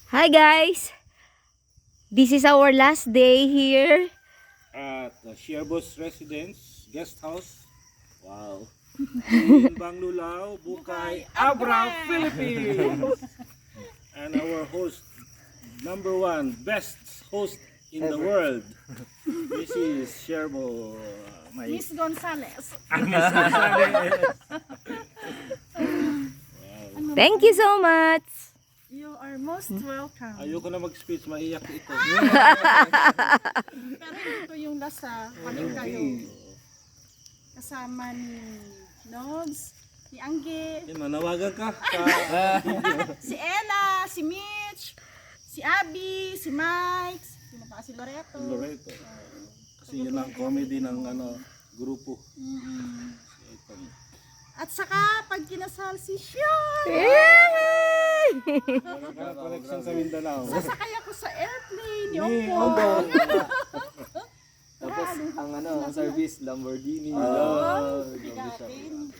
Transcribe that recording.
Hi guys! This is our last day here. At Sherbo's Residence Guest House. Wow. In Banglulao, Bukay, Abra, Philippines. And our host, #1, best host in the world. This is Sherbo. Miss Gonzales. Thank you so much! You are most welcome. Ayoko na mag-speech, maiyak ito. Pero ito yung nasa kaming kayo. Kasama ni Nogs, ni Angge, Manawagan ka. si Ella, si Mitch, si Abby, si Mike, sino pa si Loreto. Loreto. Kasi yun ang comedy ng grupo. At saka pag kinasal si Sean, Connection sa Mindanao. sasakay ako sa airplane, yung po. Tapos ang service Lamborghini. Bigatin.